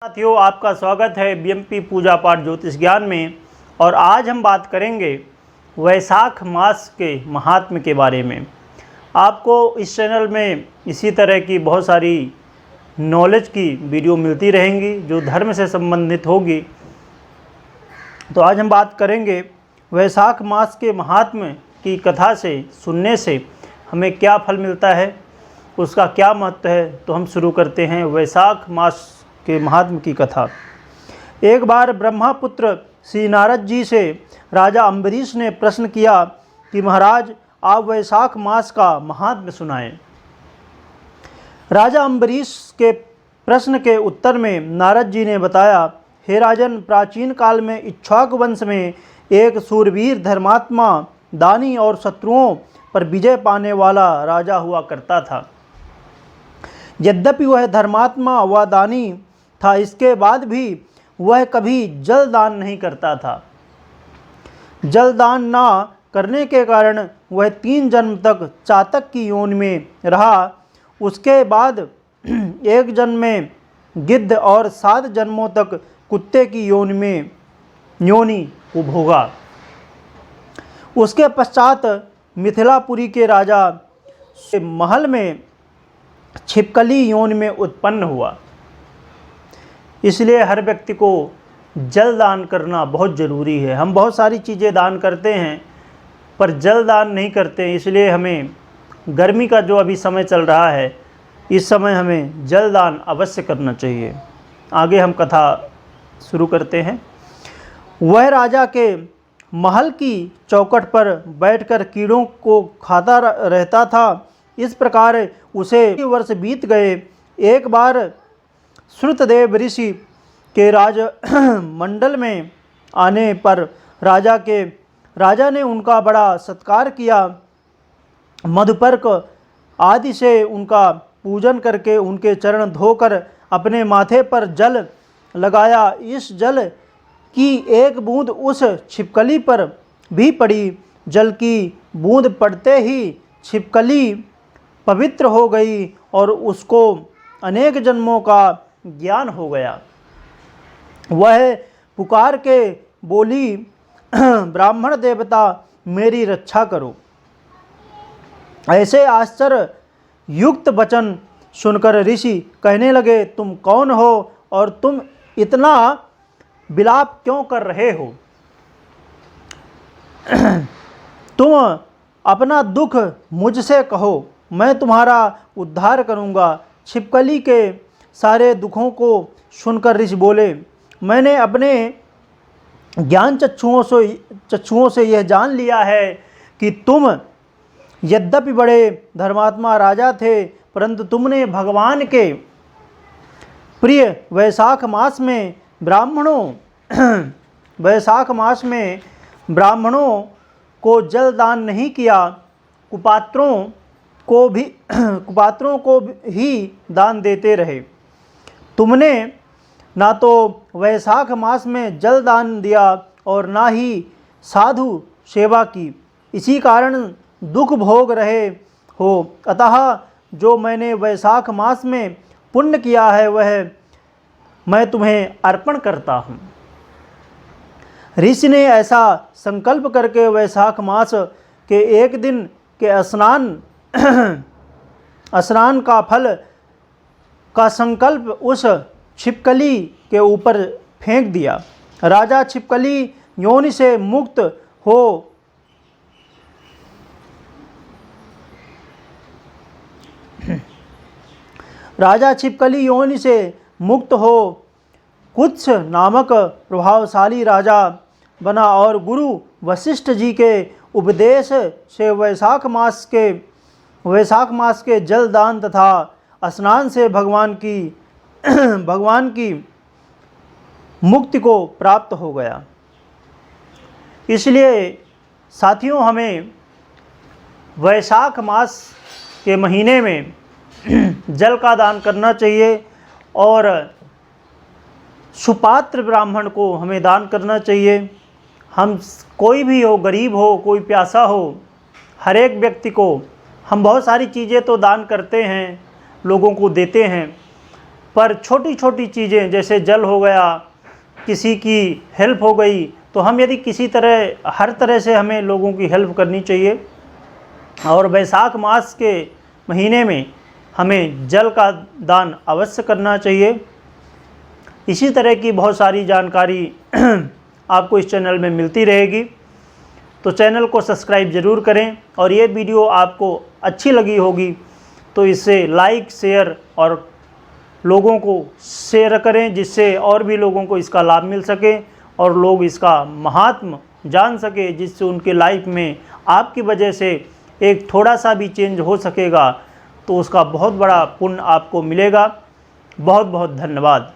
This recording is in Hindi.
साथियों, आपका स्वागत है बीएमपी पूजा पाठ ज्योतिष ज्ञान में। और आज हम बात करेंगे वैशाख मास के महात्म्य के बारे में। आपको इस चैनल में इसी तरह की बहुत सारी नॉलेज की वीडियो मिलती रहेंगी जो धर्म से संबंधित होगी। तो आज हम बात करेंगे वैशाख मास के महात्म्य की कथा से सुनने से हमें क्या फल मिलता है, उसका क्या महत्व है। तो हम शुरू करते हैं वैशाख मास के महात्म्य की कथा। एक बार ब्रह्मापुत्र श्री नारद जी से राजा अम्बरीश ने प्रश्न किया कि महाराज, आप वैशाख मास का महात्म्य सुनाएं। राजा अम्बरीश के प्रश्न के उत्तर में नारद जी ने बताया, हे राजन, प्राचीन काल में इक्ष्वाकु वंश में एक सूरवीर, धर्मात्मा, दानी और शत्रुओं पर विजय पाने वाला राजा हुआ करता था। यद्यपि वह धर्मात्मा व दानी था, इसके बाद भी वह कभी जल दान नहीं करता था। जल दान ना करने के कारण वह 3 जन्म तक चातक की योनि में रहा। उसके बाद एक जन्म में गिद्ध और 7 जन्मों तक कुत्ते की योनि को भोगा। उसके पश्चात मिथिलापुरी के राजा से महल में छिपकली योनि में उत्पन्न हुआ। इसलिए हर व्यक्ति को जल दान करना बहुत ज़रूरी है। हम बहुत सारी चीज़ें दान करते हैं पर जल दान नहीं करते हैं। इसलिए हमें गर्मी का जो अभी समय चल रहा है, इस समय हमें जल दान अवश्य करना चाहिए। आगे हम कथा शुरू करते हैं। वह राजा के महल की चौखट पर बैठकर कीड़ों को खाता रहता था। इस प्रकार उसे वर्ष बीत गए। एक बार श्रुतदेव ऋषि के मंडल में आने पर राजा ने उनका बड़ा सत्कार किया। मधुपर्क आदि से उनका पूजन करके उनके चरण धोकर अपने माथे पर जल लगाया। इस जल की एक बूंद उस छिपकली पर भी पड़ी। जल की बूंद पड़ते ही छिपकली पवित्र हो गई और उसको अनेक जन्मों का ज्ञान हो गया। वह पुकार के बोली, ब्राह्मण देवता, मेरी रक्षा करो। ऐसे आश्चर्य युक्त वचन सुनकर ऋषि कहने लगे, तुम कौन हो और तुम इतना विलाप क्यों कर रहे हो? तुम अपना दुख मुझसे कहो, मैं तुम्हारा उद्धार करूंगा। छिपकली के सारे दुखों को सुनकर ऋषि बोले, मैंने अपने ज्ञान चक्षुओं से यह जान लिया है कि तुम यद्यपि बड़े धर्मात्मा राजा थे, परंतु तुमने भगवान के प्रिय वैशाख मास में ब्राह्मणों को जल दान नहीं किया, कुपात्रों को ही दान देते रहे। तुमने ना तो वैशाख मास में जल दान दिया और ना ही साधु सेवा की। इसी कारण दुख भोग रहे हो। अतः जो मैंने वैशाख मास में पुण्य किया है वह मैं तुम्हें अर्पण करता हूँ। ऋषि ने ऐसा संकल्प करके वैशाख मास के एक दिन के स्नान का फल का संकल्प उस छिपकली के ऊपर फेंक दिया। राजा छिपकली योनि से मुक्त हो कुत्स नामक प्रभावशाली राजा बना और गुरु वशिष्ठ जी के उपदेश से वैशाख मास के जल दान तथा स्नान से भगवान की मुक्ति को प्राप्त हो गया। इसलिए साथियों, हमें वैशाख मास के महीने में जल का दान करना चाहिए और सुपात्र ब्राह्मण को हमें दान करना चाहिए। हम कोई भी हो, गरीब हो, कोई प्यासा हो, हर एक व्यक्ति को हम बहुत सारी चीज़ें तो दान करते हैं, लोगों को देते हैं, पर छोटी छोटी चीज़ें जैसे जल हो गया, किसी की हेल्प हो गई, तो हम यदि किसी तरह हर तरह से हमें लोगों की हेल्प करनी चाहिए। और वैशाख मास के महीने में हमें जल का दान अवश्य करना चाहिए। इसी तरह की बहुत सारी जानकारी आपको इस चैनल में मिलती रहेगी, तो चैनल को सब्सक्राइब ज़रूर करें। और ये वीडियो आपको अच्छी लगी होगी तो इसे लाइक, शेयर और लोगों को शेयर करें, जिससे और भी लोगों को इसका लाभ मिल सके और लोग इसका महात्म जान सके, जिससे उनके लाइफ में आपकी वजह से एक थोड़ा सा भी चेंज हो सकेगा तो उसका बहुत बड़ा पुण्य आपको मिलेगा। बहुत बहुत धन्यवाद।